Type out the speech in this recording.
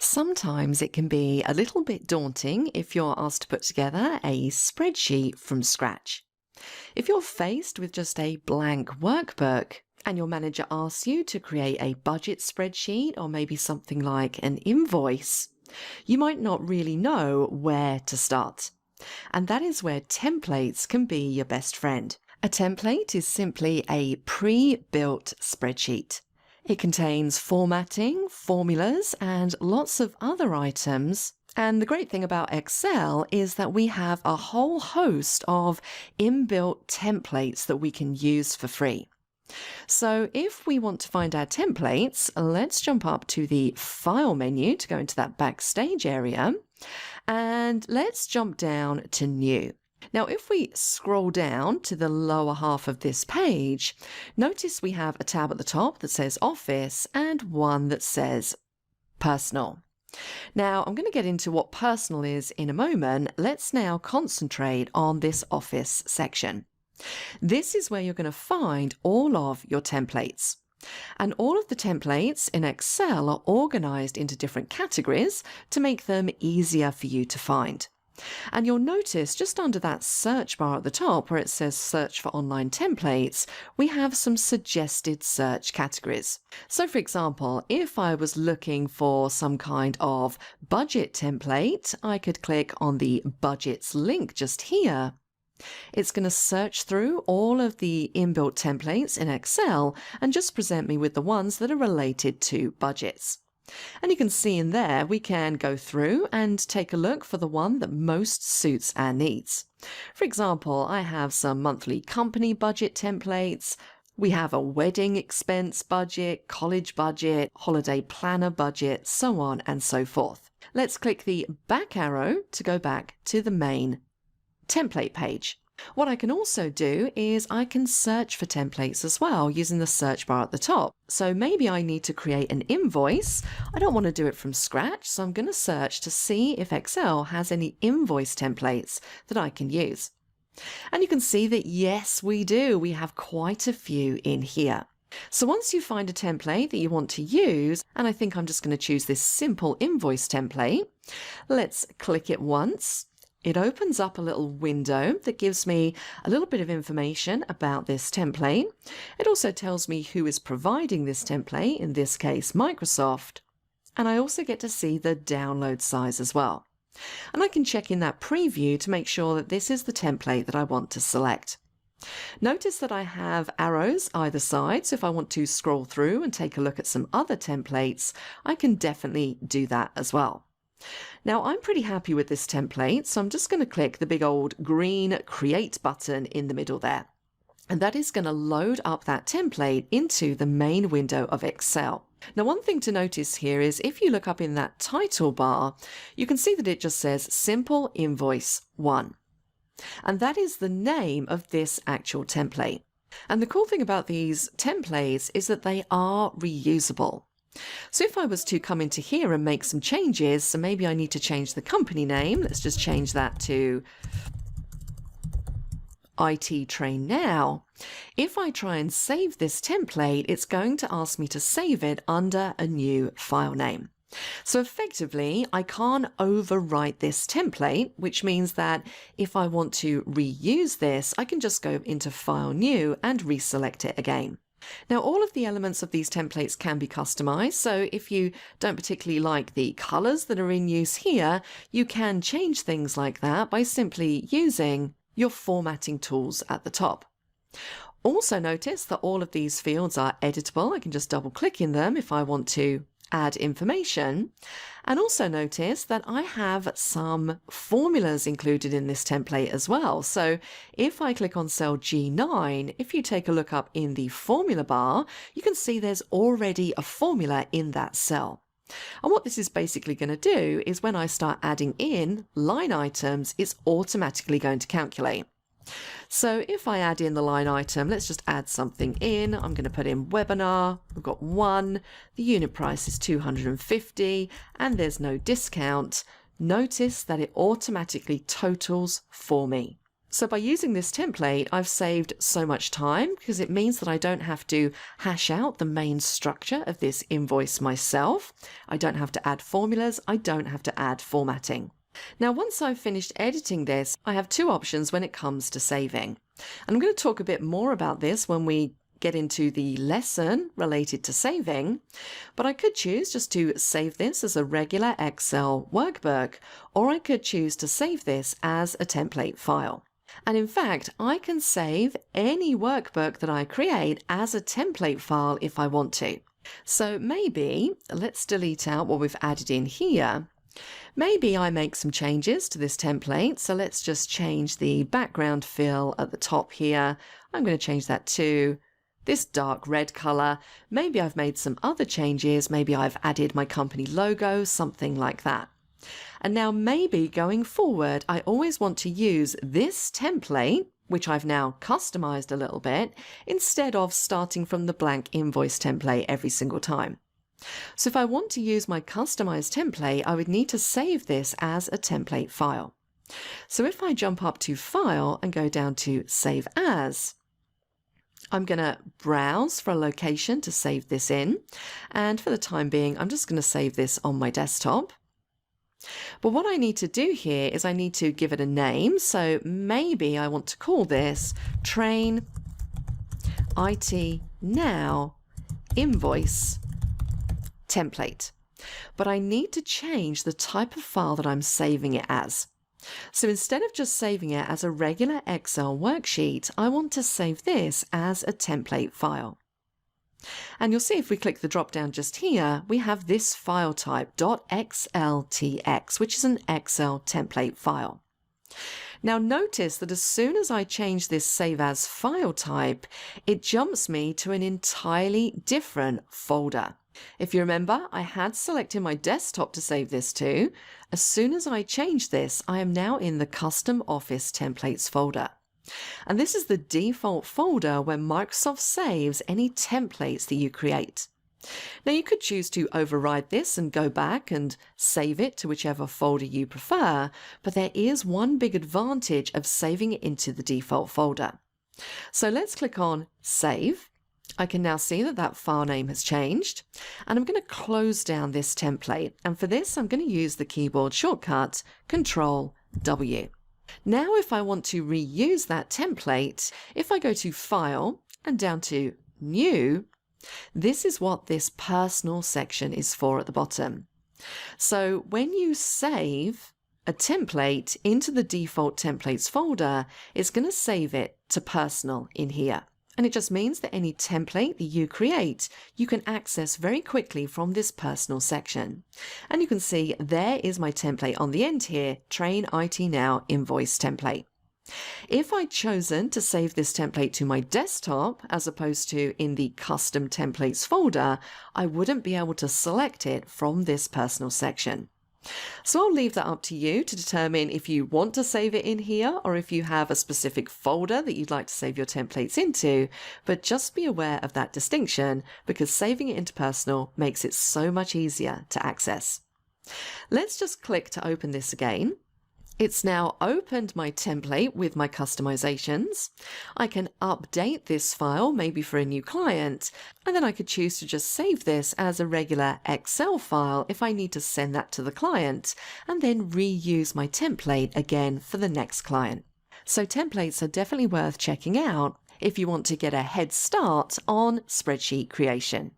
Sometimes it can be a little bit daunting if you're asked to put together a spreadsheet from scratch. If you're faced with just a blank workbook and your manager asks you to create a budget spreadsheet or maybe something like an invoice, you might not really know where to start. And that is where templates can be your best friend. A template is simply a pre-built spreadsheet. It contains formatting, formulas, and lots of other items. And the great thing about Excel is that we have a whole host of inbuilt templates that we can use for free. So if we want to find our templates, let's jump up to the File menu to go into that Backstage area, and let's jump down to New. Now, if we scroll down to the lower half of this page, notice we have a tab at the top that says Office and one that says Personal. Now, I'm going to get into what Personal is in a moment. Let's now concentrate on this Office section. This is where you're going to find all of your templates. And all of the templates in Excel are organized into different categories to make them easier for you to find. And you'll notice just under that search bar at the top where it says search for online templates, we have some suggested search categories. So for example, if I was looking for some kind of budget template, I could click on the budgets link just here. It's going to search through all of the inbuilt templates in Excel and just present me with the ones that are related to budgets. And you can see in there, we can go through and take a look for the one that most suits our needs. For example, I have some monthly company budget templates. We have a wedding expense budget, college budget, holiday planner budget, so on and so forth. Let's click the back arrow to go back to the main template page. What I can also do is I can search for templates as well using the search bar at the top. So maybe I need to create an invoice. I don't want to do it from scratch, so I'm going to search to see if Excel has any invoice templates that I can use. And you can see that yes, we do. We have quite a few in here. So once you find a template that you want to use, and I think I'm just going to choose this simple invoice template, let's click it once. It opens up a little window that gives me a little bit of information about this template. It also tells me who is providing this template, in this case Microsoft, and I also get to see the download size as well. And I can check in that preview to make sure that this is the template that I want to select. Notice that I have arrows either side, so if I want to scroll through and take a look at some other templates, I can definitely do that as well. Now, I'm pretty happy with this template, so I'm just going to click the big old green Create button in the middle there. And that is going to load up that template into the main window of Excel. Now, one thing to notice here is if you look up in that title bar, you can see that it just says Simple Invoice 1. And that is the name of this actual template. And the cool thing about these templates is that they are reusable. So if I was to come into here and make some changes, so maybe I need to change the company name. Let's just change that to IT Train Now. If I try and save this template, it's going to ask me to save it under a new file name. So effectively, I can't overwrite this template, which means that if I want to reuse this, I can just go into File New and reselect it again. Now, all of the elements of these templates can be customized, so if you don't particularly like the colors that are in use here, you can change things like that by simply using your formatting tools at the top. Also notice that all of these fields are editable. I can just double click in them if I want to add information. And also notice that I have some formulas included in this template as well. So if I click on cell G9, if you take a look up in the formula bar, you can see there's already a formula in that cell. And what this is basically going to do is when I start adding in line items, it's automatically going to calculate. So if I add in the line item, let's just add something in. I'm going to put in webinar. We've got 1. The unit price is 250 and there's no discount. Notice that it automatically totals for me. So by using this template, I've saved so much time because it means that I don't have to hash out the main structure of this invoice myself. I don't have to add formulas. I don't have to add formatting. Now, once I've finished editing this, I have two options when it comes to saving. And I'm going to talk a bit more about this when we get into the lesson related to saving, but I could choose just to save this as a regular Excel workbook, or I could choose to save this as a template file. And in fact, I can save any workbook that I create as a template file if I want to. So maybe, let's delete out what we've added in here. Maybe I make some changes to this template. So let's just change the background fill at the top here. I'm going to change that to this dark red color. Maybe I've made some other changes. Maybe I've added my company logo, something like that. And now maybe going forward, I always want to use this template, which I've now customized a little bit, instead of starting from the blank invoice template every single time. So if I want to use my customized template, I would need to save this as a template file. So if I jump up to File and go down to Save As, I'm going to browse for a location to save this in. And for the time being, I'm just going to save this on my desktop. But what I need to do here is I need to give it a name. So maybe I want to call this Train IT Now Invoice Template. But I need to change the type of file that I'm saving it as. So instead of just saving it as a regular Excel worksheet, I want to save this as a template file. And you'll see if we click the drop down just here, we have this file type .xltx, which is an Excel template file. Now notice that as soon as I change this save as file type, it jumps me to an entirely different folder. If you remember, I had selected my desktop to save this to. As soon as I change this, I am now in the Custom Office Templates folder. And this is the default folder where Microsoft saves any templates that you create. Now you could choose to override this and go back and save it to whichever folder you prefer, but there is one big advantage of saving it into the default folder. So let's click on Save. I can now see that that file name has changed, and I'm going to close down this template. And for this, I'm going to use the keyboard shortcut Control W. Now, if I want to reuse that template, if I go to File and down to New, this is what this personal section is for at the bottom. So when you save a template into the default templates folder, it's going to save it to personal in here. And it just means that any template that you create, you can access very quickly from this personal section. And you can see there is my template on the end here, Train IT Now Invoice Template. If I'd chosen to save this template to my desktop, as opposed to in the Custom Templates folder, I wouldn't be able to select it from this personal section. So I'll leave that up to you to determine if you want to save it in here or if you have a specific folder that you'd like to save your templates into, but just be aware of that distinction because saving it into personal makes it so much easier to access. Let's just click to open this again. It's now opened my template with my customizations. I can update this file, maybe for a new client, and then I could choose to just save this as a regular Excel file if I need to send that to the client, and then reuse my template again for the next client. So templates are definitely worth checking out if you want to get a head start on spreadsheet creation.